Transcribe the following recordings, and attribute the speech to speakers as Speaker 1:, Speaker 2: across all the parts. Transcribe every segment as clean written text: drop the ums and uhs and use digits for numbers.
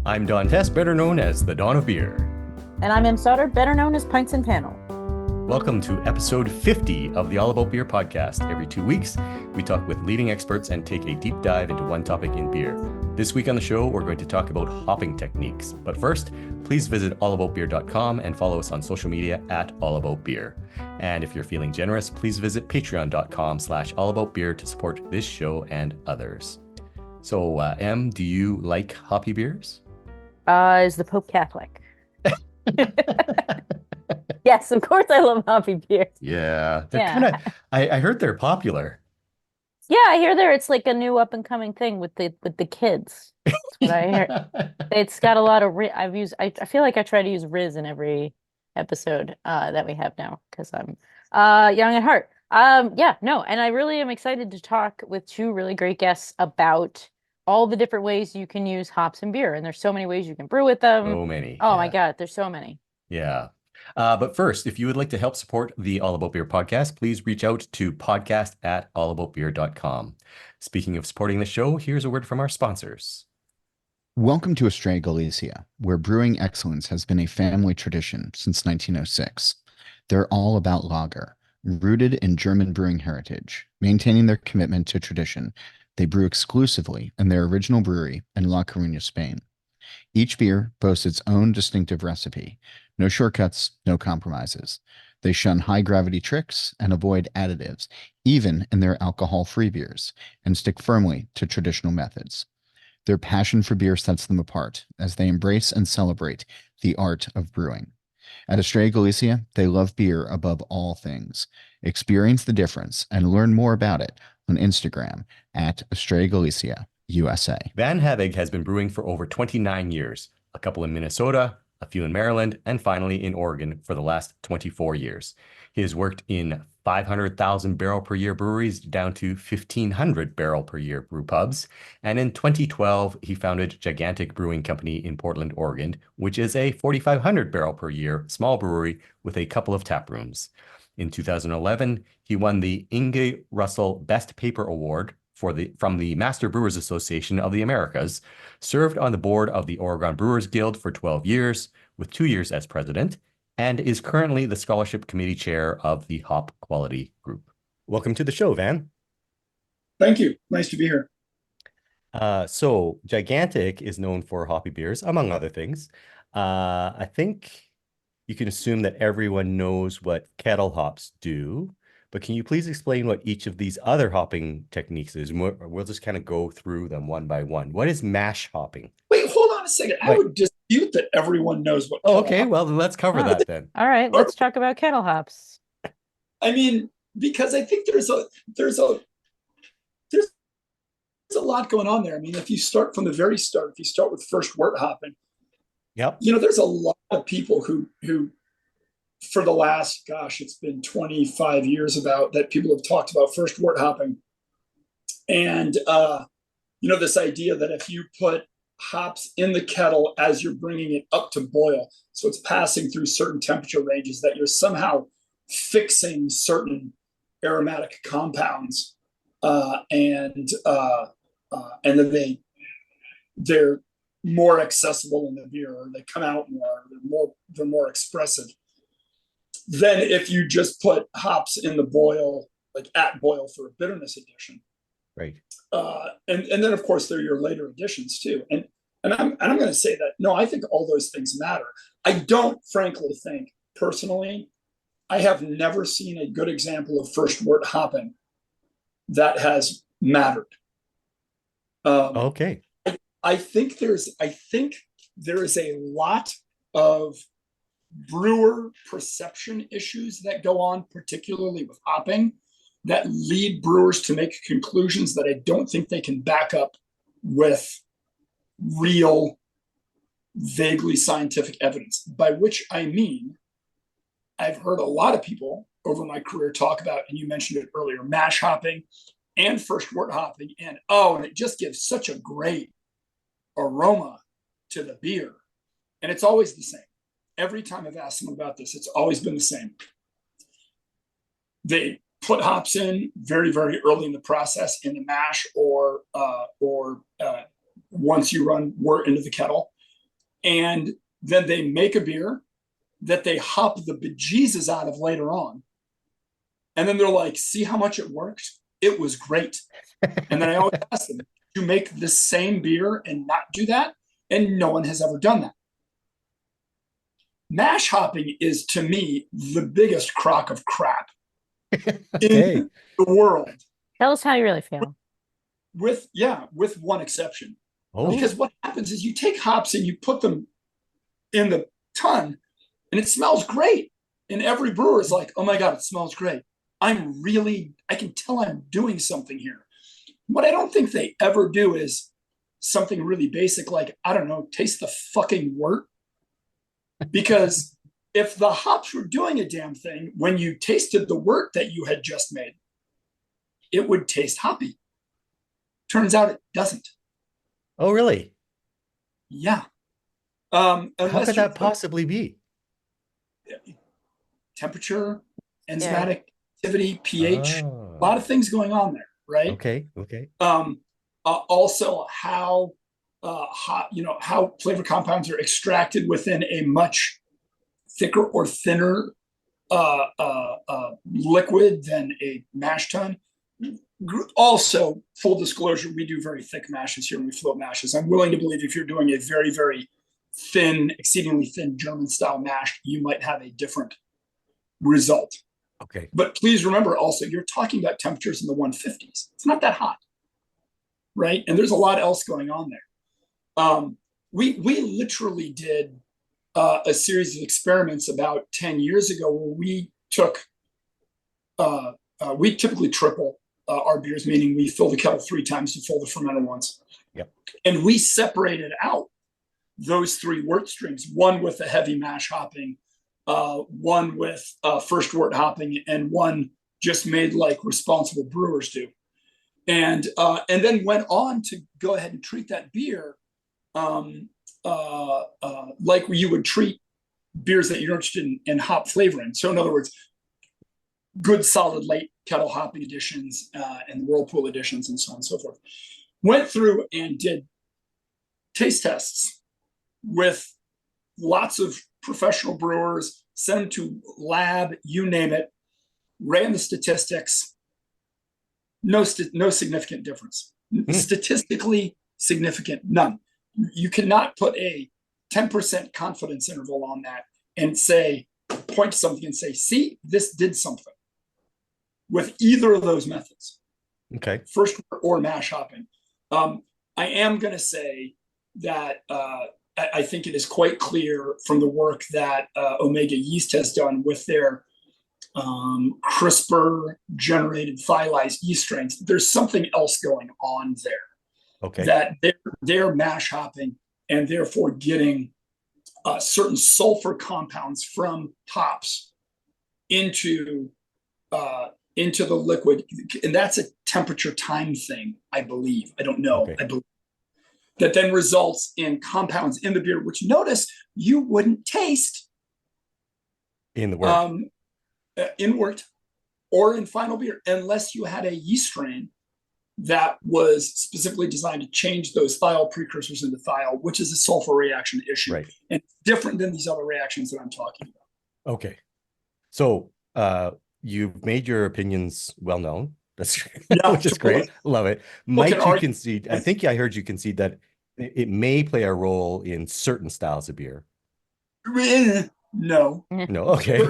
Speaker 1: I'm Don Tess, better known as the Dawn of Beer.
Speaker 2: And I'm Em Sauter, better known as Pints and Panel.
Speaker 1: Welcome to episode 50 of the All About Beer podcast. Every 2 weeks, we talk with leading experts and take a deep dive into one topic in beer. This week on the show, we're going to talk about hopping techniques. But first, please visit allaboutbeer.com and follow us on social media at allaboutbeer. And if you're feeling generous, please visit patreon.com/allaboutbeer to support this show and others. So, Em, do you like hoppy beers?
Speaker 2: Is the Pope Catholic? Yes, of course I love hoppy beers.
Speaker 1: Yeah, they're kind of, I heard they're popular.
Speaker 2: Yeah, I hear it's like a new up and coming thing with the kids. That's what I hear. It's got a lot of I feel like I try to use Riz in every episode that we have now because I'm young at heart. And I really am excited to talk with two really great guests about all the different ways you can use hops in beer. And there's so many ways you can brew with them.
Speaker 1: So many.
Speaker 2: Oh my God, there's so many.
Speaker 1: Yeah. But first, if you would like to help support the All About Beer podcast, please reach out to podcast@allaboutbeer.com. Speaking of supporting the show, here's a word from our sponsors.
Speaker 3: Welcome to Estrella Galicia, where brewing excellence has been a family tradition since 1906. They're all about lager, rooted in German brewing heritage, maintaining their commitment to tradition. They brew exclusively in their original brewery in La Coruña, Spain. Each beer boasts its own distinctive recipe. No shortcuts, no compromises. They shun high-gravity tricks and avoid additives, even in their alcohol-free beers, and stick firmly to traditional methods. Their passion for beer sets them apart as they embrace and celebrate the art of brewing. At Estrella Galicia, they love beer above all things. Experience the difference and learn more about it on Instagram at Estrella Galicia USA.
Speaker 1: Van Havig has been brewing for over 29 years, a couple in Minnesota, a few in Maryland, and finally in Oregon for the last 24 years. He has worked in 500,000 barrel per year breweries down to 1,500 barrel per year brew pubs. And in 2012, he founded Gigantic Brewing Company in Portland, Oregon, which is a 4,500 barrel per year small brewery with a couple of tap rooms. In 2011, he won the Inge Russell Best Paper Award from the Master Brewers Association of the Americas, served on the board of the Oregon Brewers Guild for 12 years, with 2 years as president, and is currently the scholarship committee chair of the Hop Quality Group. Welcome to the show, Van.
Speaker 4: Thank you. Nice to be here.
Speaker 1: So Gigantic is known for hoppy beers, among other things. I think you can assume that everyone knows what kettle hops do, but can you please explain what each of these other hopping techniques is? We'll just kind of go through them one by one. What is mash hopping?
Speaker 4: Wait, hold on a second. I would dispute that everyone knows what kettle
Speaker 1: okay, well, then let's cover that then.
Speaker 2: All right, let's talk about kettle hops.
Speaker 4: I mean, because I think there's a lot going on there. I mean, if you start from the very start, if you start with first wort hopping,
Speaker 1: yep.
Speaker 4: There's a lot of people who for the last, it's been 25 years that people have talked about first wort hopping. And, this idea that if you put hops in the kettle as you're bringing it up to boil, so it's passing through certain temperature ranges, that you're somehow fixing certain aromatic compounds, and then they're more accessible in the beer, or they come out more, they're more expressive than if you just put hops in the boil, like at boil for a bitterness addition.
Speaker 1: Right.
Speaker 4: And then of course there are your later additions too. And I'm going to say that, no, I think all those things matter. I don't frankly think personally, I have never seen a good example of first wort hopping that has mattered.
Speaker 1: Okay.
Speaker 4: I think there is a lot of brewer perception issues that go on, particularly with hopping, that lead brewers to make conclusions that I don't think they can back up with real, vaguely scientific evidence. By which I mean, I've heard a lot of people over my career talk about, and you mentioned it earlier, mash hopping and first wort hopping, and it just gives such a great aroma to the beer. And it's always the same. Every time I've asked them about this, it's always been the same. They put hops in very, very early in the process in the mash, or once you run wort into the kettle. And then they make a beer that they hop the bejesus out of later on. And then they're like, see how much it worked? It was great. And then I always ask them, you make the same beer and not do that? And no one has ever done that. Mash hopping is, to me, the biggest crock of crap in the world.
Speaker 2: Tell us how you really feel.
Speaker 4: With one exception.
Speaker 1: Oh.
Speaker 4: Because what happens is you take hops and you put them in the ton and it smells great. And every brewer is like, oh my God, it smells great. I can tell I'm doing something here. What I don't think they ever do is something really basic, like, I don't know, taste the fucking wort. Because if the hops were doing a damn thing, when you tasted the wort that you had just made, it would taste hoppy. Turns out it doesn't.
Speaker 1: Oh, really?
Speaker 4: Yeah.
Speaker 1: How could that possibly be?
Speaker 4: Temperature, enzymatic activity, pH, a lot of things going on there, right?
Speaker 1: Okay.
Speaker 4: Also, how how flavor compounds are extracted within a much thicker or thinner liquid than a mash tun. Also, full disclosure, we do very thick mashes here when we float mashes. I'm willing to believe if you're doing a very, very thin, exceedingly thin German style mash, you might have a different result.
Speaker 1: Okay.
Speaker 4: But please remember also, you're talking about temperatures in the 150s. It's not that hot, right? And there's a lot else going on there. We literally did a series of experiments about 10 years ago where we took, we typically triple our beers, meaning we fill the kettle 3 times to fill the fermenter once.
Speaker 1: Yep.
Speaker 4: And we separated out those 3 wort streams, one with a heavy mash hopping, one with first wort hopping, and one just made like responsible brewers do. And then went on to go ahead and treat that beer like you would treat beers that you're interested in hop flavoring. So in other words, good solid late kettle hopping editions and whirlpool editions and so on and so forth. Went through and did taste tests with lots of professional brewers, sent them to lab, you name it, ran the statistics. No significant difference. Statistically significant, none. You cannot put a 10% confidence interval on that and say, point to something and say, see, this did something with either of those methods.
Speaker 1: Okay.
Speaker 4: First or mash hopping. I am going to say that I think it is quite clear from the work that Omega Yeast has done with their CRISPR generated thiolized yeast strains. There's something else going on there.
Speaker 1: Okay.
Speaker 4: That they're mash hopping and therefore getting certain sulfur compounds from hops into the liquid, and that's a temperature time thing, I believe. I don't know.
Speaker 1: Okay.
Speaker 4: I believe that then results in compounds in the beer, which notice you wouldn't taste
Speaker 1: In the wort.
Speaker 4: In wort or in final beer unless you had a yeast strain that was specifically designed to change those thiol precursors into thiol, which is a sulfur reaction issue.
Speaker 1: Right.
Speaker 4: And different than these other reactions that I'm talking about.
Speaker 1: Okay. So you've made your opinions well known. That's
Speaker 4: Yeah,
Speaker 1: which is great. Love it. Might you
Speaker 4: argue-
Speaker 1: concede? I think I heard you concede that it may play a role in certain styles of beer.
Speaker 4: No.
Speaker 1: No. Okay.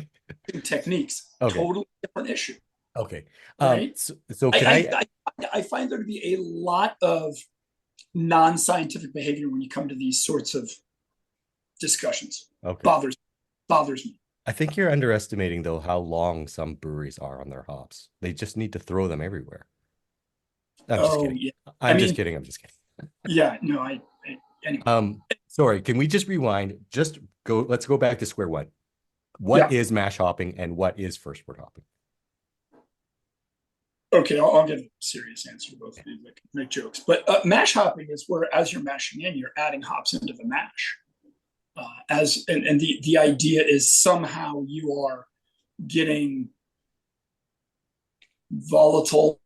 Speaker 4: Techniques.
Speaker 1: Okay.
Speaker 4: Totally different issue.
Speaker 1: Okay.
Speaker 4: Right?
Speaker 1: So can
Speaker 4: I find there to be a lot of non-scientific behavior when you come to these sorts of discussions.
Speaker 1: Okay.
Speaker 4: Bothers me.
Speaker 1: I think you're underestimating though how long some breweries are on their hops. They just need to throw them everywhere. I'm just kidding.
Speaker 4: Yeah.
Speaker 1: I'm just kidding.
Speaker 4: Yeah, no, anyway.
Speaker 1: Sorry, can we just rewind? Let's go back to square one. What is mash hopping and what is first wort hopping?
Speaker 4: Okay, I'll give a serious answer to both of you. Make jokes. But mash hopping is where, as you're mashing in, you're adding hops into the mash. And the idea is somehow you are getting volatile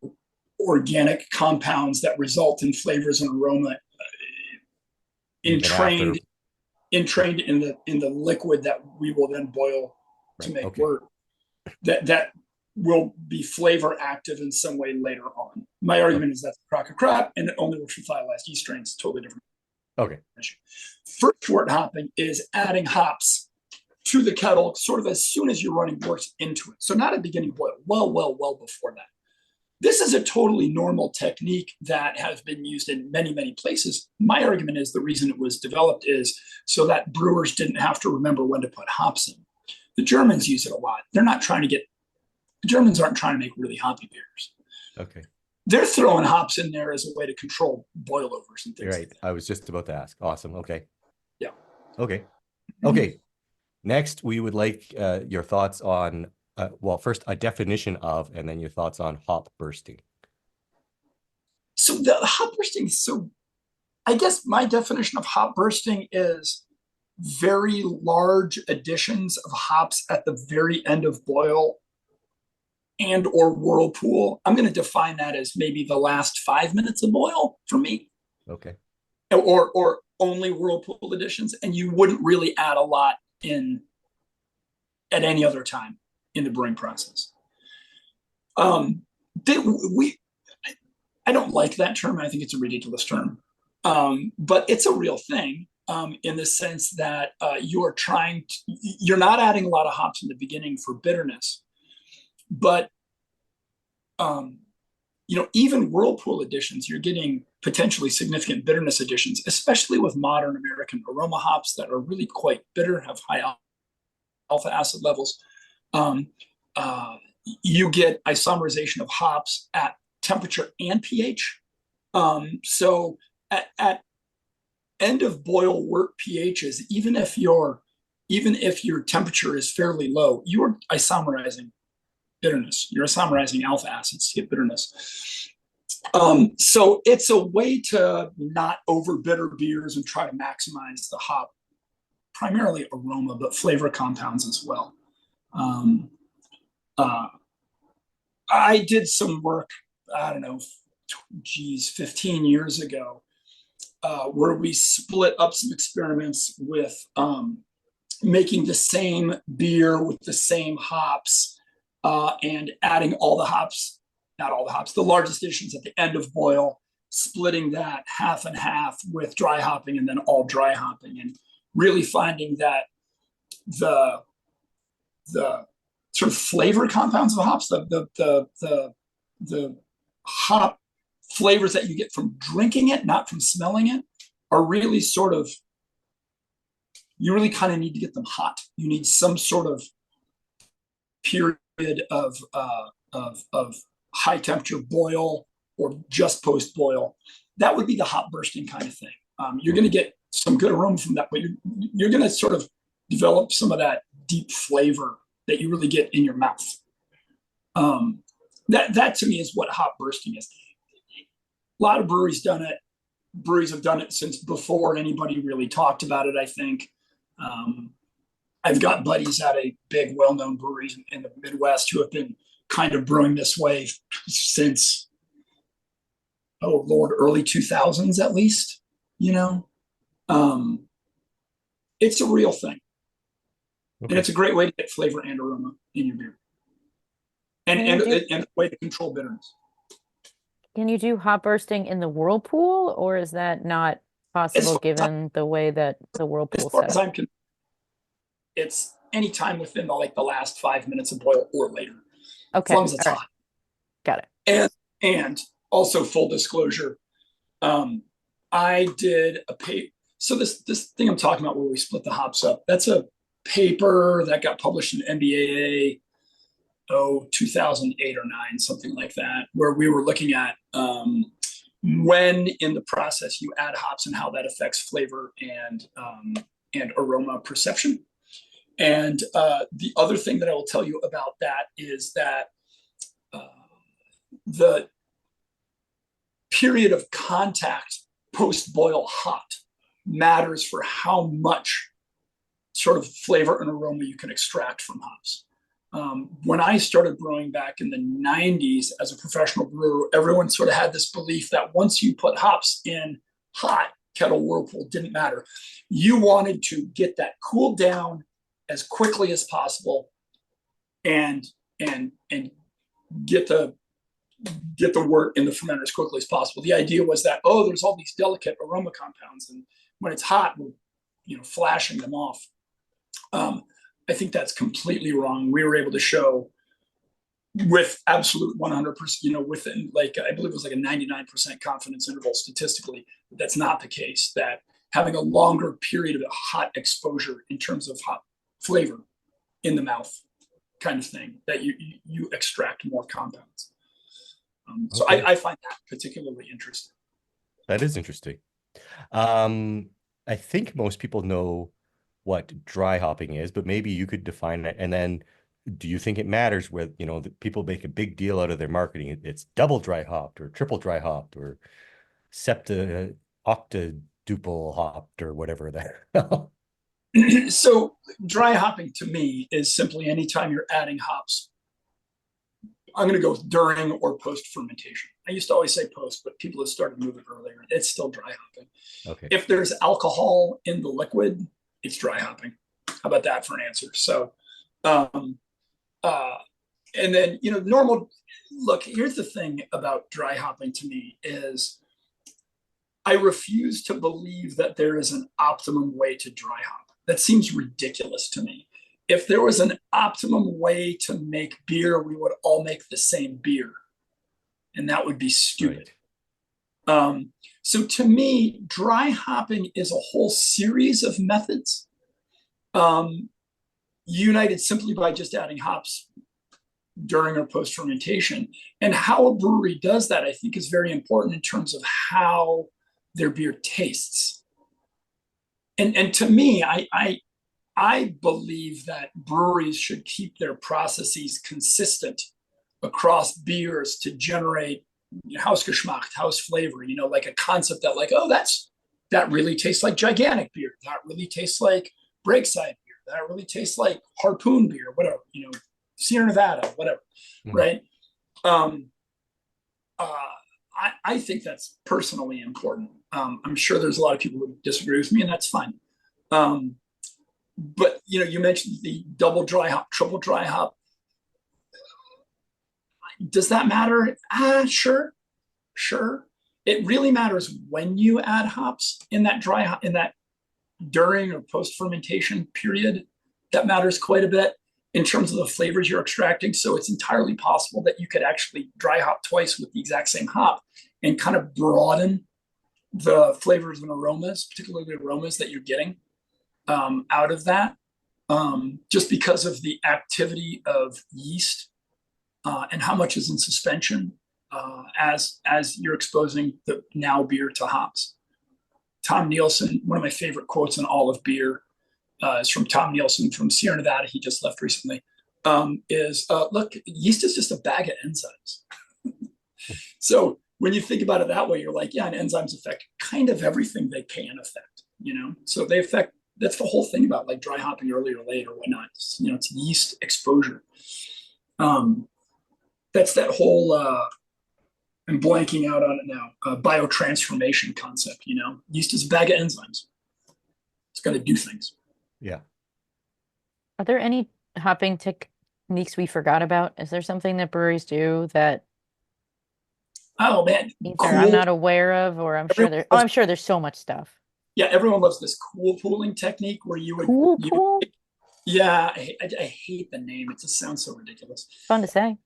Speaker 4: organic compounds that result in flavors and aroma entrained entrained in the liquid that we will then boil to
Speaker 1: Right,
Speaker 4: make
Speaker 1: okay.
Speaker 4: wort. That will be flavor active in some way later on. My argument is that's a crock of crap, and it only works for thiolized yeast strains. Totally different.
Speaker 1: Okay.
Speaker 4: First wort hopping is adding hops to the kettle sort of as soon as you're running wort into it. So not at the beginning boil, well before that. This is a totally normal technique that has been used in many, many places. My argument is the reason it was developed is so that brewers didn't have to remember when to put hops in. The Germans use it a lot. The Germans aren't trying to make really hoppy beers.
Speaker 1: Okay.
Speaker 4: They're throwing hops in there as a way to control boilovers and things.
Speaker 1: Right.
Speaker 4: Like that.
Speaker 1: I was just about to ask. Awesome. Okay.
Speaker 4: Yeah.
Speaker 1: Okay. Okay. Next, we would like your thoughts on, well, first a definition of, and then your thoughts on hop bursting.
Speaker 4: So the hop bursting is I guess my definition of hop bursting is very large additions of hops at the very end of boil and or whirlpool. I'm going to define that as maybe the last 5 minutes of boil for me.
Speaker 1: Okay.
Speaker 4: Or only whirlpool additions, and you wouldn't really add a lot in at any other time in the brewing process. I don't like that term. I think it's a ridiculous term, but it's a real thing in the sense that you're not adding a lot of hops in the beginning for bitterness, but even whirlpool additions, you're getting potentially significant bitterness additions, especially with modern American aroma hops that are really quite bitter, have high alpha acid levels. You get isomerization of hops at temperature and pH. So at end of boil wort pHs, even if your temperature is fairly low, you're isomerizing bitterness. You're isomerizing alpha acids to get bitterness. So it's a way to not over bitter beers and try to maximize the hop, primarily aroma, but flavor compounds as well. I did some work, I don't know, 15 years ago, where we split up some experiments with making the same beer with the same hops and adding all the hops, not all the hops, the largest additions at the end of boil, splitting that half and half with dry hopping and then all dry hopping, and really finding that the sort of flavor compounds of hops, the hop flavors that you get from drinking it, not from smelling it, are really sort of, you really kind of need to get them hot. You need some sort of period of high temperature boil or just post boil. That would be the hop bursting kind of thing. You're going to get some good aroma from that, but you're going to sort of develop some of that deep flavor that you really get in your mouth. That to me is what hop bursting is. A lot of breweries done it. Breweries have done it since before anybody really talked about it, I think. I've got buddies at a big, well-known breweries in the Midwest who have been kind of brewing this way since, oh Lord, early 2000s at least, It's a real thing. Okay. And it's a great way to get flavor and aroma in your beer. And a way to control bitterness.
Speaker 2: Can you do hop bursting in the whirlpool, or is that not possible given the way that the whirlpool
Speaker 4: as far as I'm concerned, it's anytime within the last 5 minutes of boil or later.
Speaker 2: Okay.
Speaker 4: As long as it's hot.
Speaker 2: Got it.
Speaker 4: And also full disclosure, I did a paper. So this thing I'm talking about where we split the hops up, that's a paper that got published in NBAA 2008 or 9, something like that, where we were looking at when in the process you add hops and how that affects flavor and aroma perception. And the other thing that I will tell you about that is that the period of contact post-boil hot matters for how much sort of flavor and aroma you can extract from hops. When I started brewing back in the 90s as a professional brewer, everyone sort of had this belief that once you put hops in hot, kettle, whirlpool, didn't matter. You wanted to get that cooled down as quickly as possible and get the wort in the fermenter as quickly as possible. The idea was that, oh, there's all these delicate aroma compounds, and when it's hot, we're flashing them off. I think that's completely wrong. We were able to show with absolute 100%, within I believe it was like a 99% confidence interval statistically, that's not the case. That having a longer period of hot exposure in terms of hot flavor in the mouth kind of thing, that you extract more compounds. So
Speaker 1: Okay.
Speaker 4: I find that particularly interesting.
Speaker 1: That is interesting. I think most people know what dry hopping is, but maybe you could define it. And then do you think it matters with, that people make a big deal out of their marketing? It's double dry hopped or triple dry hopped or octaduple hopped or whatever that.
Speaker 4: So dry hopping to me is simply anytime you're adding hops. I'm going to go with during or post fermentation. I used to always say post, but people have started moving earlier. It's still dry hopping.
Speaker 1: Okay.
Speaker 4: If there's alcohol in the liquid, it's dry hopping. How about that for an answer? So, and then, normal, look, here's the thing about dry hopping to me is I refuse to believe that there is an optimum way to dry hop. That seems ridiculous to me. If there was an optimum way to make beer, we would all make the same beer. And that would be stupid. Right. So to me, dry hopping is a whole series of methods, united simply by just adding hops during or post fermentation. And how a brewery does that, I think, is very important in terms of how their beer tastes. And to me, I believe that breweries should keep their processes consistent across beers to generate Hausgeschmack, house flavor, like a concept that that really tastes like gigantic beer. That really tastes like Breakside beer. That really tastes like Harpoon beer, whatever, Sierra Nevada, whatever, right? I think that's personally important. I'm sure there's a lot of people who disagree with me, and that's fine. But you mentioned the double dry hop, triple dry hop. Does that matter? Sure. It really matters when you add hops in that during or post fermentation period. That matters quite a bit in terms of the flavors you're extracting. So it's entirely possible that you could actually dry hop twice with the exact same hop and kind of broaden the flavors and aromas, particularly the aromas that you're getting out of that, just because of the activity of yeast and how much is in suspension as you're exposing the now beer to hops. Tom Nielsen, one of my favorite quotes in all of beer, is from Tom Nielsen from Sierra Nevada. He just left recently. Look, yeast is just a bag of enzymes. So when you think about it that way, you're like, yeah, and enzymes affect kind of everything they can affect, So they affect. That's the whole thing about dry hopping early or late or whatnot. It's yeast exposure. That's that whole. I'm blanking out on it now. Biotransformation concept. Yeast is a bag of enzymes. It's going to do things.
Speaker 1: Yeah.
Speaker 2: Are there any hopping techniques we forgot about? Is there something that breweries do that?
Speaker 4: Oh man,
Speaker 2: either I'm not aware of, or I'm sure there's so much stuff.
Speaker 4: Yeah, everyone loves this cool pooling technique where you would
Speaker 2: pool.
Speaker 4: Yeah, I hate the name. It just sounds so ridiculous.
Speaker 2: Fun to say.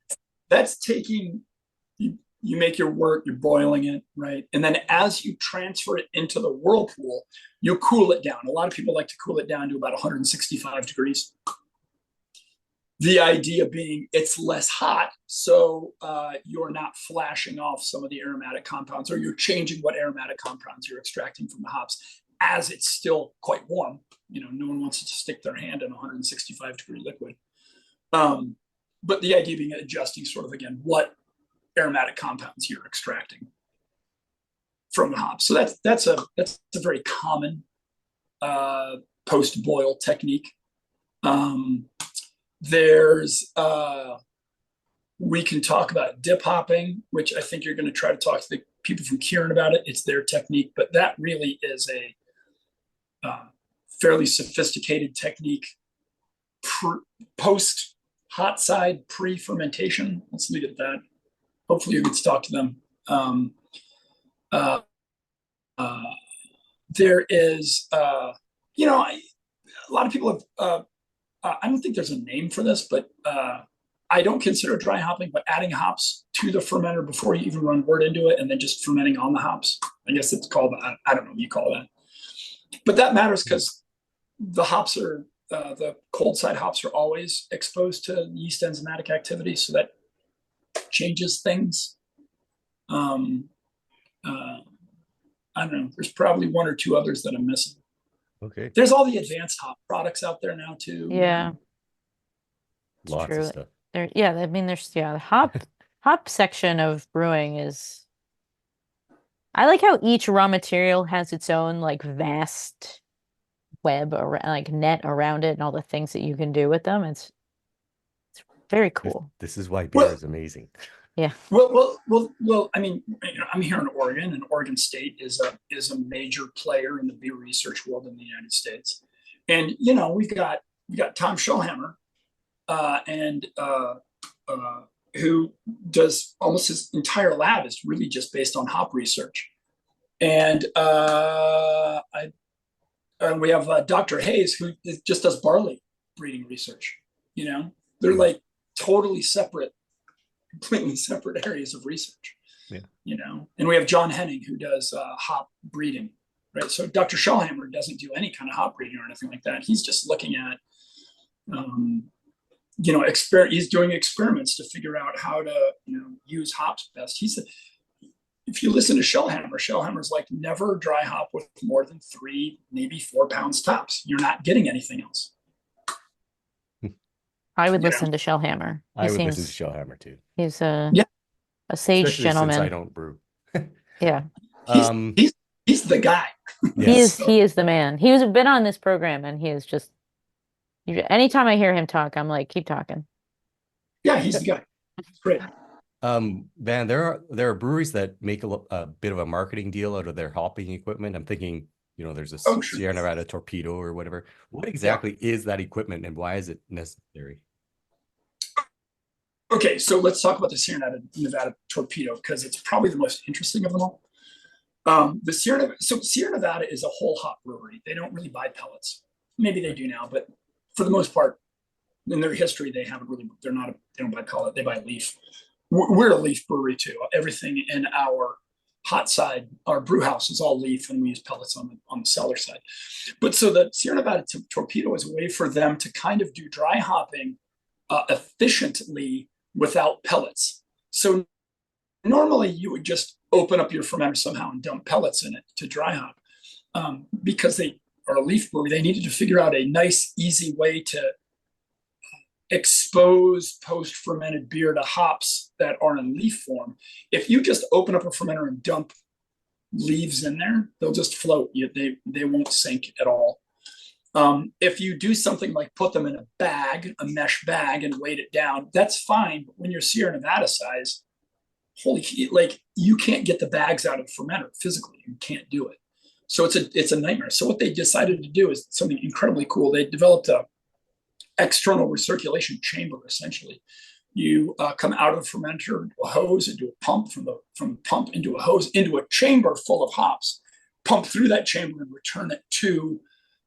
Speaker 4: That's taking you make your wort, you're boiling it, right? And then as you transfer it into the whirlpool, you cool it down. A lot of people like to cool it down to about 165 degrees. The idea being it's less hot, so you're not flashing off some of the aromatic compounds, or you're changing what aromatic compounds you're extracting from the hops as it's still quite warm. No one wants to stick their hand in a 165-degree liquid. But the idea being adjusting sort of, again, what aromatic compounds you're extracting from the hops. So that's a very common post-boil technique. We can talk about dip hopping, which I think you're going to try to talk to the people from Kieran about it. It's their technique, but that really is a fairly sophisticated technique post hot side pre-fermentation. Let's leave it at that. Hopefully you get to talk to them. There is, you know, a lot of people have, I don't think there's a name for this, but I don't consider dry hopping, but adding hops to the fermenter before you even run wort into it and then just fermenting on the hops. I guess it's called, I don't know what you call that. But that matters because the hops are, the cold side hops are always exposed to yeast enzymatic activity. So that changes things. I don't know. There's probably one or two others that I'm missing.
Speaker 1: Okay.
Speaker 4: There's all the advanced hop products out there now too.
Speaker 2: Yeah.
Speaker 1: Lots
Speaker 2: true.
Speaker 1: of stuff.
Speaker 2: There, yeah, I mean, there's the hop section of brewing is. I like how each raw material has its own like vast web or like net around it and all the things that you can do with them. It's very cool.
Speaker 1: This is why beer is amazing.
Speaker 2: Yeah.
Speaker 4: Well. I mean, you know, I'm here in Oregon, and Oregon State is a major player in the beer research world in the United States. And you know, we got Tom Schellhammer, and who does almost his entire lab is really just based on hop research. And we have Dr. Hayes, who just does barley breeding research. You know, they're like totally separate, completely separate areas of research.
Speaker 1: Yeah.
Speaker 4: You know, and we have John Henning, who does hop breeding, right? So Dr. Schellhammer doesn't do any kind of hop breeding or anything like that. He's just looking at, you know, he's doing experiments to figure out how to, you know, use hops best. If you listen to Schellhammer's like, never dry hop with more than 3, maybe 4 pounds tops. You're not getting anything else.
Speaker 2: I would listen to Schellhammer.
Speaker 1: I would listen to Schellhammer too.
Speaker 2: He's a sage
Speaker 1: Especially
Speaker 2: gentleman.
Speaker 1: since I don't brew.
Speaker 2: Yeah.
Speaker 4: He's the guy.
Speaker 1: Yes.
Speaker 2: He is the man. He's been on this program and he is just, anytime I hear him talk, I'm like, keep talking.
Speaker 4: Yeah, he's the guy. It's great.
Speaker 1: Van, there are breweries that make a bit of a marketing deal out of their hopping equipment. I'm thinking, you know, there's a Sierra Nevada Torpedo or whatever. What exactly is that equipment and why is it necessary?
Speaker 4: Okay, so let's talk about the Sierra Nevada Torpedo because it's probably the most interesting of them all. Sierra Nevada is a whole hop brewery. They don't really buy pellets. Maybe they do now, but for the most part, in their history, they don't buy pellet. They buy leaf. We're a leaf brewery too. Everything in our hot side, our brew house is all leaf, and we use pellets on the cellar side. But so the Sierra Nevada Torpedo is a way for them to kind of do dry hopping efficiently without pellets. So normally you would just open up your fermenter somehow and dump pellets in it to dry hop. Because they are a leaf brewery, they needed to figure out a nice, easy way to expose post-fermented beer to hops that are in leaf form. If you just open up a fermenter and dump leaves in there, they'll just float. They won't sink at all. If you do something like put them in a mesh bag, and weight it down, that's fine. But when you're Sierra Nevada size, like you can't get the bags out of the fermenter physically. You can't do it. So it's a nightmare. So what they decided to do is something incredibly cool. They developed a external recirculation chamber. Essentially, you come out of the fermenter into a hose, into a pump, from the pump into a hose, into a chamber full of hops, pump through that chamber and return it to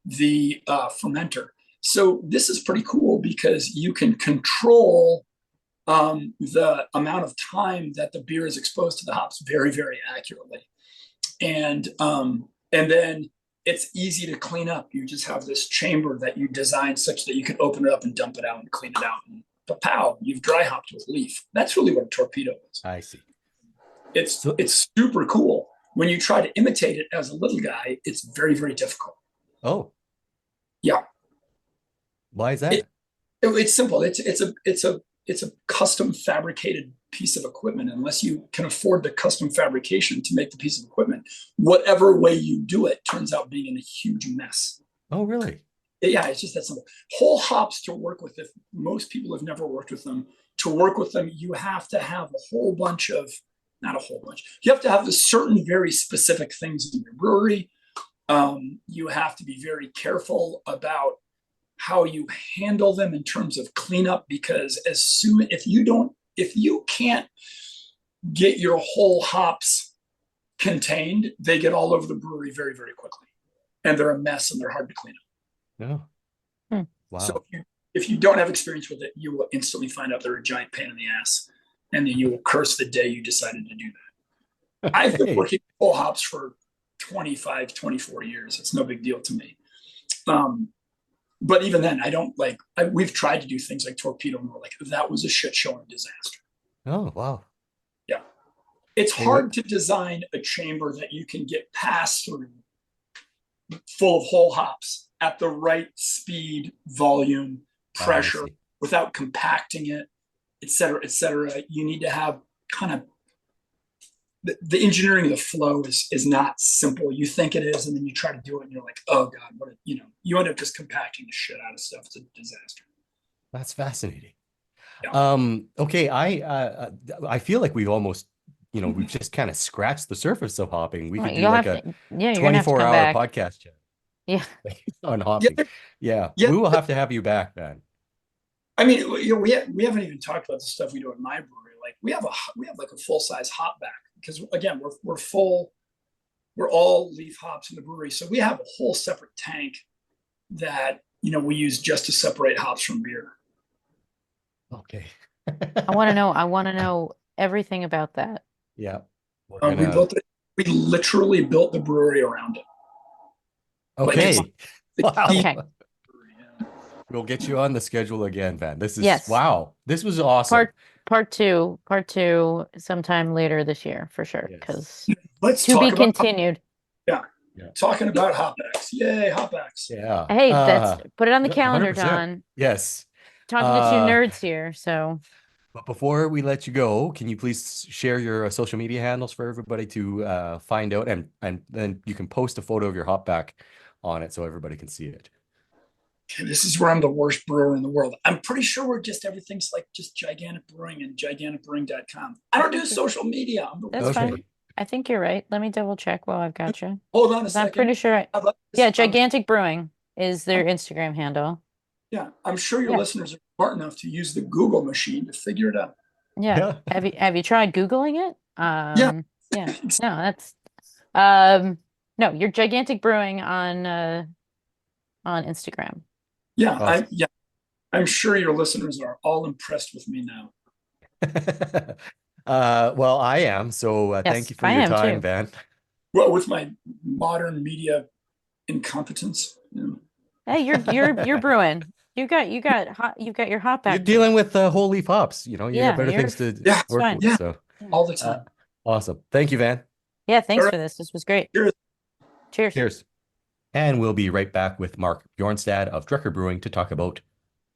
Speaker 4: the fermenter. So this is pretty cool because you can control the amount of time that the beer is exposed to the hops very, very accurately. And then it's easy to clean up. You just have this chamber that you design such that you can open it up and dump it out and clean it out. And pow, you've dry hopped with leaf. That's really what a torpedo is.
Speaker 1: I see.
Speaker 4: It's super cool. When you try to imitate it as a little guy, it's very, very difficult.
Speaker 1: Oh.
Speaker 4: Yeah.
Speaker 1: Why is that?
Speaker 4: It's simple. It's a custom fabricated piece of equipment. Unless you can afford the custom fabrication to make the piece of equipment, whatever way you do it turns out being a huge mess.
Speaker 1: Oh, really?
Speaker 4: Yeah, it's just that simple. Whole hops to work with, if most people have never worked with them, to work with them, you have to have a whole bunch of not a whole bunch. You have to have the certain very specific things in your brewery. You have to be very careful about how you handle them in terms of cleanup, because if you can't get your whole hops contained, they get all over the brewery very, very quickly, and they're a mess and they're hard to clean up.
Speaker 1: No. Wow.
Speaker 4: So if you don't have experience with it, you will instantly find out they're a giant pain in the ass, and then you will curse the day you decided to do that. I've been working full hops for 25, 24 years. It's no big deal to me. But even then, we've tried to do things like torpedo, and we're like, that was a shit show and a disaster.
Speaker 1: Oh, wow.
Speaker 4: Yeah. It's hard to design a chamber that you can get passed through full of whole hops at the right speed, volume, pressure, without compacting it, et cetera, et cetera. You need to have kind of the engineering of the flow is not simple. You think it is, and then you try to do it, and you're like, oh God, you end up just compacting the shit out of stuff. It's a disaster.
Speaker 1: That's fascinating.
Speaker 4: Yeah.
Speaker 1: Okay, I feel like we've almost, we've just kind of scratched the surface of hopping. We could do like a 24-hour podcast chat.
Speaker 2: Yeah.
Speaker 1: On hopping. Yeah. We will have to have you back, man.
Speaker 4: I mean, we haven't even talked about the stuff we do at my brewery. Like we have like a full-size hop back, because again, we're full. We're all leaf hops in the brewery, so we have a whole separate tank that we use just to separate hops from beer.
Speaker 1: Okay.
Speaker 2: I want to know everything about that.
Speaker 1: Yeah.
Speaker 4: We literally built the brewery around it.
Speaker 1: Okay.
Speaker 4: Wow.
Speaker 2: Okay.
Speaker 1: We'll get you on the schedule again, Van. This is wow. This was awesome.
Speaker 2: Part two sometime later this year for sure. Because
Speaker 4: let's
Speaker 2: to be continued.
Speaker 4: Yeah. Talking about hopbacks. Yay, hopbacks.
Speaker 1: Yeah.
Speaker 2: Hey, that's put it on the calendar,
Speaker 1: 100%.
Speaker 2: Don.
Speaker 1: Yes.
Speaker 2: Talking to two nerds here, so.
Speaker 1: But before we let you go, can you please share your social media handles for everybody to find out, and then you can post a photo of your hopback on it so everybody can see it.
Speaker 4: Okay, this is where I'm the worst brewer in the world. I'm pretty sure everything's like just Gigantic Brewing and giganticbrewing.com. I don't do social media.
Speaker 2: That's fine. I think you're right. Let me double check while I've got you.
Speaker 4: Hold on a second.
Speaker 2: I'm pretty sure. Gigantic Brewing is their Instagram handle.
Speaker 4: Yeah, I'm sure your listeners are smart enough to use the Google machine to figure it out.
Speaker 2: Yeah. Have you tried Googling it?
Speaker 4: Yeah.
Speaker 2: Yeah. No, that's no, you're Gigantic Brewing on Instagram.
Speaker 4: Yeah, awesome. I'm sure your listeners are all impressed with me now.
Speaker 1: Well, I am. So thank you for your time, Van.
Speaker 4: Well, with my modern media incompetence.
Speaker 2: Hey, you're brewing. You've got your hop back.
Speaker 1: You're dealing with whole leaf hops. You have better things to work with.
Speaker 4: Yeah.
Speaker 1: So
Speaker 4: all the time.
Speaker 1: Awesome. Thank you, Van.
Speaker 2: Yeah, thanks for this. This was great.
Speaker 4: Cheers.
Speaker 1: Cheers. And we'll be right back with Mark Bjornstad of Drecker Brewing to talk about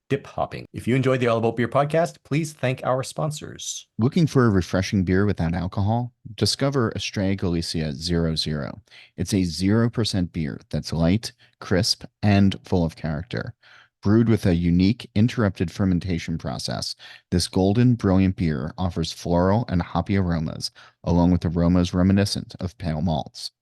Speaker 1: dip hopping. If you enjoyed the All About Beer podcast, please thank our sponsors.
Speaker 3: Looking for a refreshing beer without alcohol? Discover Estrella Galicia 00. It's a 0% beer that's light, crisp, and full of character. Brewed with a unique interrupted fermentation process, this golden, brilliant beer offers floral and hoppy aromas, along with aromas reminiscent of pale malts.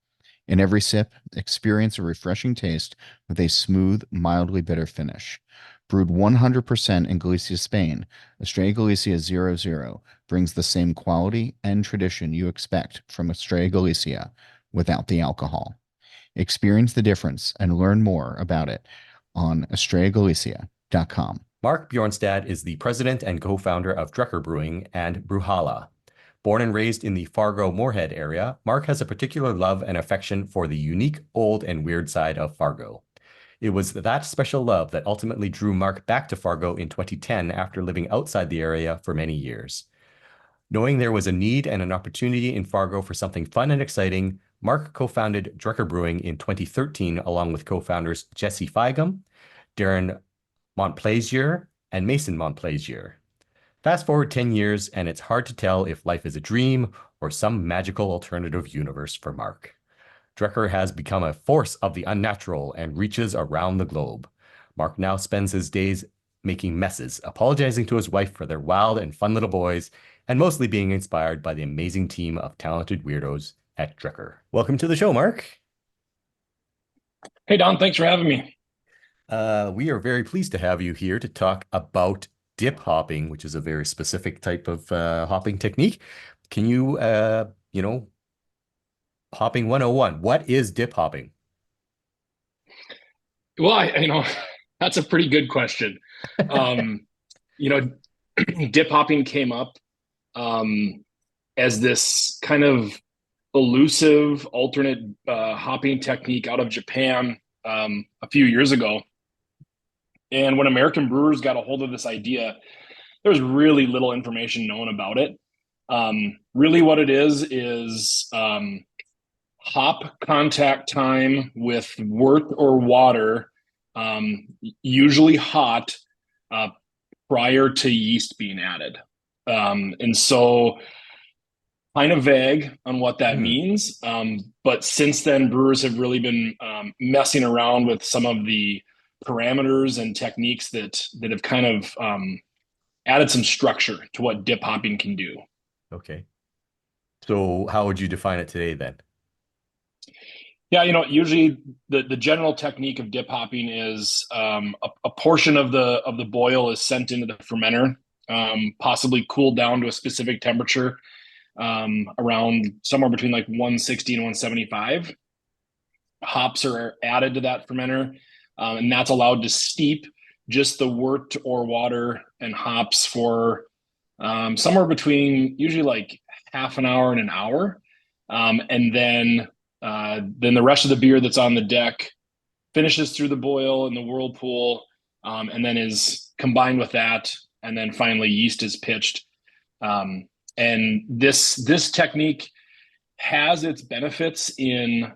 Speaker 3: In every sip, experience a refreshing taste with a smooth, mildly bitter finish. Brewed 100% in Galicia, Spain, Estrella Galicia 00 brings the same quality and tradition you expect from Estrella Galicia without the alcohol. Experience the difference and learn more about it on estrellagalicia.com.
Speaker 1: Mark Bjornstad is the president and co-founder of Drecker Brewing and Brewhala. Born and raised in the Fargo-Moorhead area, Mark has a particular love and affection for the unique, old, and weird side of Fargo. It was that special love that ultimately drew Mark back to Fargo in 2010 after living outside the area for many years. Knowing there was a need and an opportunity in Fargo for something fun and exciting, Mark co-founded Drecker Brewing in 2013 along with co-founders Jesse Feigum, Darren Montplaisir, and Mason Montplaisir. Fast forward 10 years, and it's hard to tell if life is a dream or some magical alternative universe for Mark. Drecker has become a force of the unnatural and reaches around the globe. Mark now spends his days making messes, apologizing to his wife for their wild and fun little boys, and mostly being inspired by the amazing team of talented weirdos at Drucker. Welcome to the show, Mark.
Speaker 5: Hey, Don, thanks for having me.
Speaker 1: We are very pleased to have you here to talk about dip hopping, which is a very specific type of hopping technique. Can you, hopping 101, what is dip hopping?
Speaker 5: Well, that's a pretty good question. Dip hopping came up as this kind of elusive alternate hopping technique out of Japan a few years ago. And when American brewers got a hold of this idea, there was really little information known about it. Really what it is hop contact time with wort or water, usually hot, prior to yeast being added. And so kind of vague on what that means. But since then, brewers have really been messing around with some of the parameters and techniques that have kind of added some structure to what dip hopping can do.
Speaker 1: Okay. So how would you define it today then?
Speaker 5: Yeah, usually the general technique of dip hopping is a portion of the boil is sent into the fermenter, possibly cooled down to a specific temperature, around somewhere between like 160 and 175. Hops are added to that fermenter, and that's allowed to steep just the wort or water and hops for somewhere between usually like half an hour and an hour. And then the rest of the beer that's on the deck finishes through the boil in the whirlpool, and then is combined with that. And then finally yeast is pitched. And this technique has its benefits in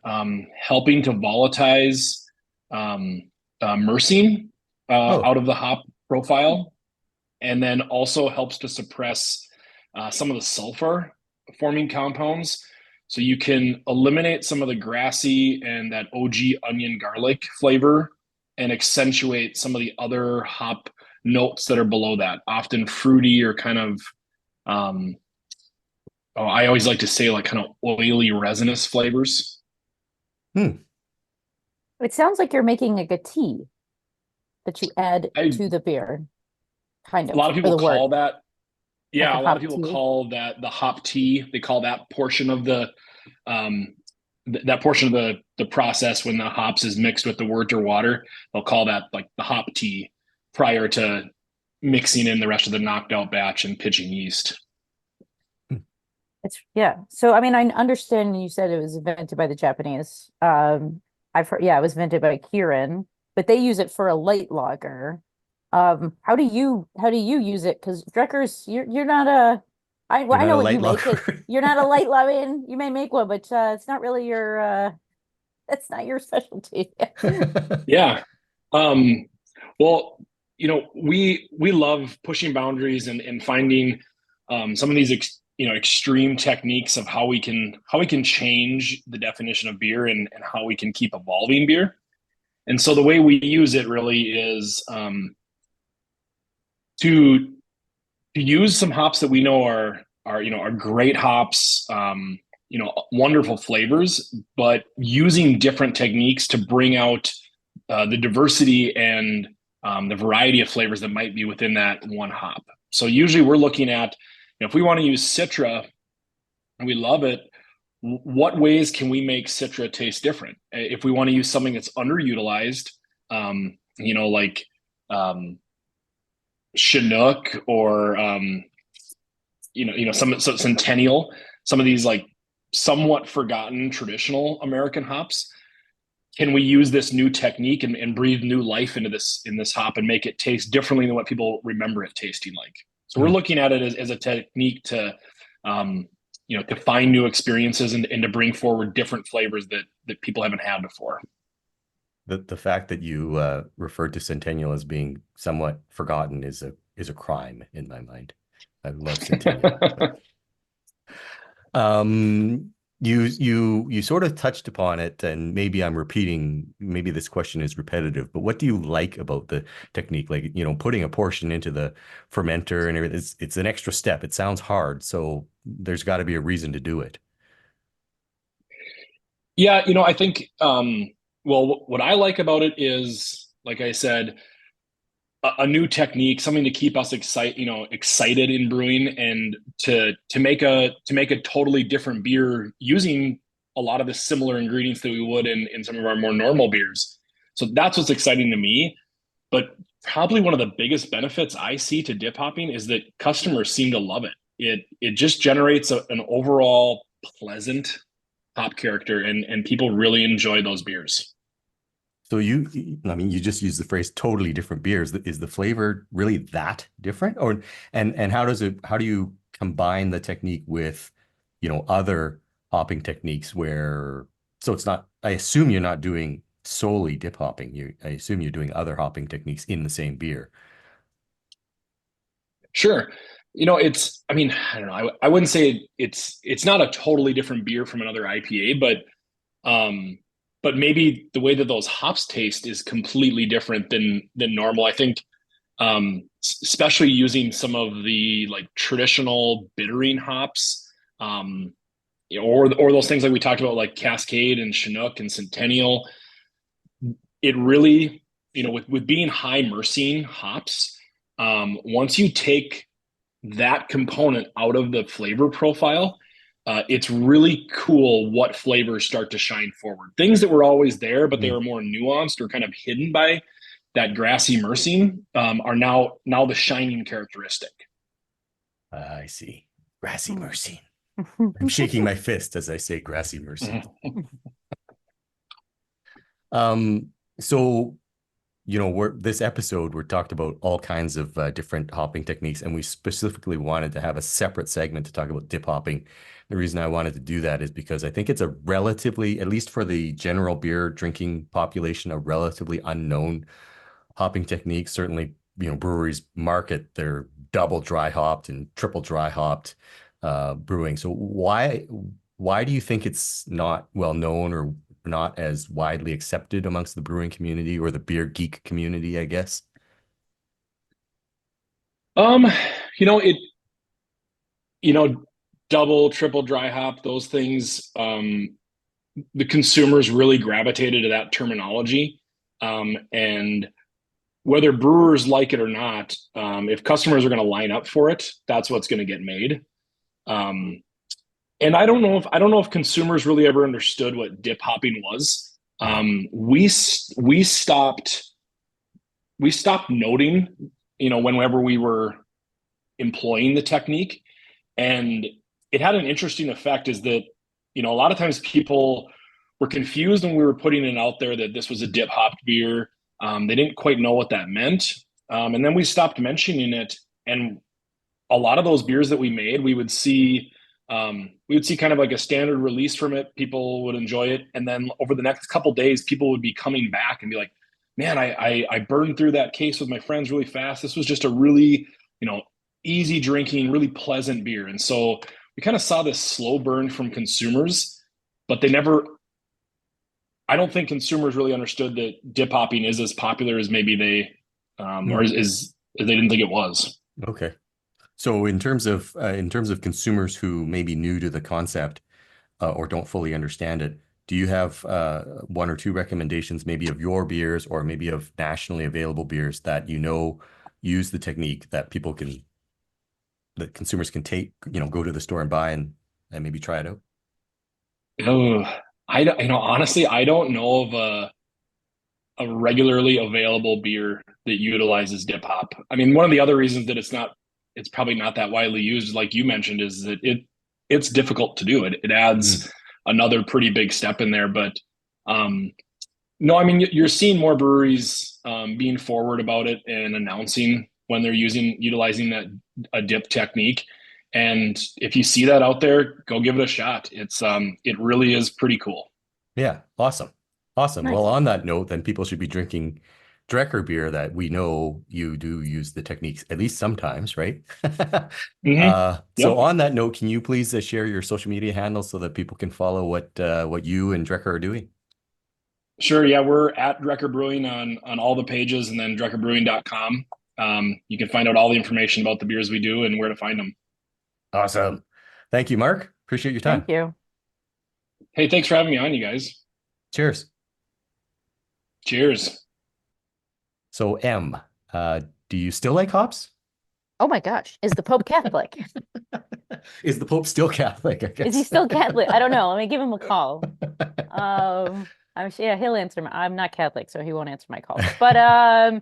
Speaker 5: helping to volatilize myrcene out of the hop profile, and then also helps to suppress some of the sulfur forming compounds. So you can eliminate some of the grassy and that OG onion garlic flavor and accentuate some of the other hop notes that are below that, often fruity or kind of I always like to say like kind of oily resinous flavors.
Speaker 2: It sounds like you're making like a tea that you add to the beer. Kind of.
Speaker 5: A lot of people call that. Yeah,
Speaker 2: like
Speaker 5: a lot of people call that the hop tea. They call that portion of the the process when the hops is mixed with the wort or water. They'll call that like the hop tea prior to mixing in the rest of the knocked out batch and pitching yeast.
Speaker 2: So I mean, I understand you said it was invented by the Japanese. I've heard, it was invented by Kirin, but they use it for a light lager. How do you use it? Because Dreckers, you're not a I know what you make it. You're not a light lager. I mean, you may make one, but it's not really your that's not your specialty.
Speaker 5: Yeah. Well, we love pushing boundaries and finding some of these extreme techniques of how we can change the definition of beer and how we can keep evolving beer. And so the way we use it really is to use some hops that we know are great hops, wonderful flavors, but using different techniques to bring out the diversity and the variety of flavors that might be within that one hop. So usually we're looking at, if we want to use Citra and we love it, what ways can we make Citra taste different? If we want to use something that's underutilized, like Chinook or some Centennial, some of these like somewhat forgotten traditional American hops, can we use this new technique and breathe new life into this hop and make it taste differently than what people remember it tasting like? So we're looking at it as a technique to to find new experiences and to bring forward different flavors that people haven't had before.
Speaker 1: The fact that you referred to Centennial as being somewhat forgotten is a crime in my mind. I love Centennial. You sort of touched upon it, and maybe I'm repeating, maybe this question is repetitive, but what do you like about the technique? Like, putting a portion into the fermenter and everything, it's an extra step. It sounds hard, so there's got to be a reason to do it.
Speaker 5: Yeah, I think well, what I like about it is, like I said, a new technique, something to keep us excited in brewing, and to make a totally different beer using a lot of the similar ingredients that we would in some of our more normal beers. So that's what's exciting to me. But probably one of the biggest benefits I see to dip hopping is that customers seem to love it. It just generates an overall pleasant hop character, and people really enjoy those beers.
Speaker 1: So I mean, you just used the phrase totally different beers. Is the flavor really that different? Or and how do you combine the technique with, other hopping techniques so it's not, I assume you're not doing solely dip hopping. I assume you're doing other hopping techniques in the same beer.
Speaker 5: Sure. I mean, I don't know. I wouldn't say it's not a totally different beer from another IPA, but maybe the way that those hops taste is completely different than normal. I think, especially using some of the like traditional bittering hops, or those things like we talked about, like Cascade and Chinook and Centennial. It really, with being high myrcene hops, once you take that component out of the flavor profile, it's really cool what flavors start to shine forward. Things that were always there, but they were more nuanced or kind of hidden by that grassy myrcene, are now the shining characteristic.
Speaker 1: I see. Grassy myrcene. I'm shaking my fist as I say grassy myrcene. So, this episode, we're talked about all kinds of different hopping techniques, and we specifically wanted to have a separate segment to talk about dip hopping. The reason I wanted to do that is because I think it's a relatively, at least for the general beer drinking population, a relatively unknown hopping technique. Certainly, breweries market their double dry hopped and triple dry hopped brewing. So why do you think it's not well known or not as widely accepted amongst the brewing community or the beer geek community, I guess?
Speaker 5: It, double, triple dry hop, those things, the consumers really gravitated to that terminology. And whether brewers like it or not, if customers are going to line up for it, that's what's going to get made. And I don't know if consumers really ever understood what dip hopping was. We stopped noting, whenever we were employing the technique, and it had an interesting effect. Is that, a lot of times people were confused when we were putting it out there that this was a dip hopped beer. They didn't quite know what that meant, and then we stopped mentioning it. And a lot of those beers that we made, we would see kind of like a standard release from it. People would enjoy it, and then over the next couple of days, people would be coming back and be like, "Man, I burned through that case with my friends really fast. This was just a really, easy drinking, really pleasant beer." And so we kind of saw this slow burn from consumers, but I don't think consumers really understood that dip hopping is as popular as maybe they, or as they didn't think it was.
Speaker 1: Okay. So in terms of consumers who may be new to the concept or don't fully understand it, do you have one or two recommendations, maybe of your beers or maybe of nationally available beers that use the technique that consumers can take, go to the store and buy and maybe try it out?
Speaker 5: Oh, honestly, I don't know of a regularly available beer that utilizes dip hop. I mean, one of the other reasons that it's probably not that widely used, like you mentioned, is that it's difficult to do. It adds another pretty big step in there. But no, I mean, you're seeing more breweries being forward about it and announcing when they're utilizing a dip technique. And if you see that out there, go give it a shot. It really is pretty cool.
Speaker 1: Yeah, awesome.
Speaker 2: Nice.
Speaker 1: Well, on that note, then people should be drinking Drecker beer that we know you do use the techniques at least sometimes, right?
Speaker 5: Mhm.
Speaker 1: So
Speaker 5: Yep.
Speaker 1: on that note, can you please share your social media handles so that people can follow what you and Drecker are doing?
Speaker 5: Sure. Yeah, we're at Drecker Brewing on all the pages, and then dreckerbrewing.com. You can find out all the information about the beers we do and where to find them.
Speaker 1: Awesome. Thank you, Mark. Appreciate your time.
Speaker 2: Thank you.
Speaker 5: Hey, thanks for having me on, you guys.
Speaker 1: Cheers.
Speaker 5: Cheers.
Speaker 1: So M, do you still like hops?
Speaker 2: Oh my gosh, is the Pope Catholic?
Speaker 1: Is the Pope still Catholic? I guess.
Speaker 2: Is he still Catholic? I don't know. Let me give him a call. Yeah, he'll answer me. I'm not Catholic, so he won't answer my calls. But I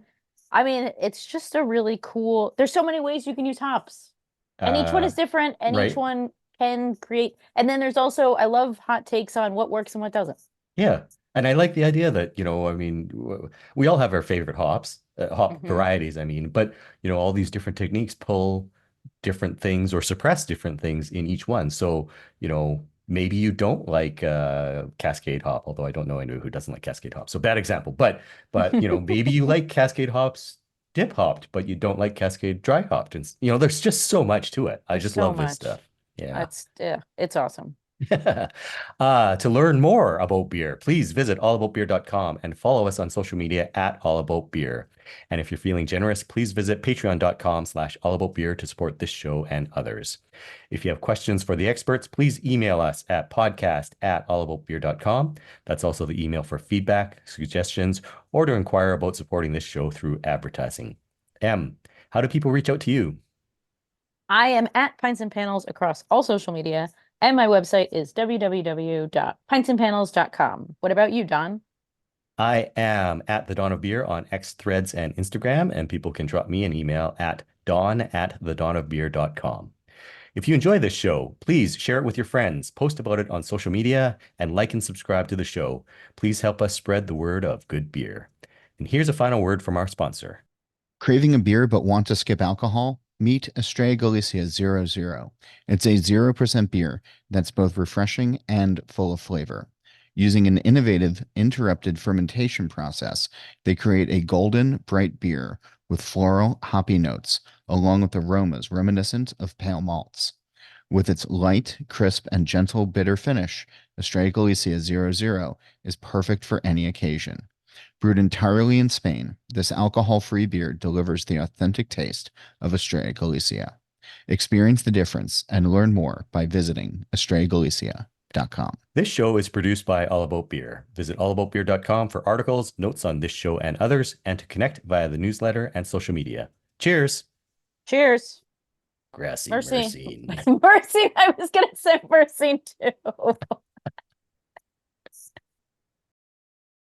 Speaker 2: mean, it's just a really cool. There's so many ways you can use hops, and each one is different, and each
Speaker 1: right.
Speaker 2: one can create. And then there's also, I love hot takes on what works and what doesn't.
Speaker 1: Yeah. And I like the idea that, I mean, we all have our favorite hops, hop
Speaker 2: Mhm.
Speaker 1: varieties, I mean, but, all these different techniques pull different things or suppress different things in each one. So, maybe you don't like Cascade hop, although I don't know anyone who doesn't like Cascade hop. So bad example. But maybe you like Cascade hops dip hopped, but you don't like Cascade dry hopped. And, there's just so much to it. I just
Speaker 2: So
Speaker 1: love this
Speaker 2: much.
Speaker 1: stuff. Yeah.
Speaker 2: It's awesome.
Speaker 1: To learn more about beer, please visit allaboutbeer.com and follow us on social media at allaboutbeer. And if you're feeling generous, please visit patreon.com/allaboutbeer to support this show and others. If you have questions for the experts, please email us at podcast@allaboutbeer.com. That's also the email for feedback, suggestions, or to inquire about supporting this show through advertising. M, how do people reach out to you?
Speaker 2: I am at Pints and Panels across all social media, and my website is www.pintsandpanels.com. What about you, Don?
Speaker 1: I am at the Dawn of Beer on X, Threads, and Instagram, and people can drop me an email at dawn@thedawnofbeer.com. If you enjoy this show, please share it with your friends, post about it on social media, and like and subscribe to the show. Please help us spread the word of good beer. And here's a final word from our sponsor.
Speaker 3: Craving a beer but want to skip alcohol? Meet Estrella Galicia 00. It's a 0% beer that's both refreshing and full of flavor. Using an innovative interrupted fermentation process, they create a golden, bright beer with floral, hoppy notes, along with aromas reminiscent of pale malts. With its light, crisp, and gentle bitter finish, Estrella Galicia 00 is perfect for any occasion. Brewed entirely in Spain, this alcohol-free beer delivers the authentic taste of Estrella Galicia. Experience the difference and learn more by visiting estrellagalicia.com.
Speaker 1: This show is produced by All About Beer. Visit allaboutbeer.com for articles, notes on this show and others, and to connect via the newsletter and social media. Cheers.
Speaker 2: Cheers.
Speaker 1: Grassy
Speaker 2: Mercy.
Speaker 1: Mercy.
Speaker 2: Mercy. I was going to say mercy too.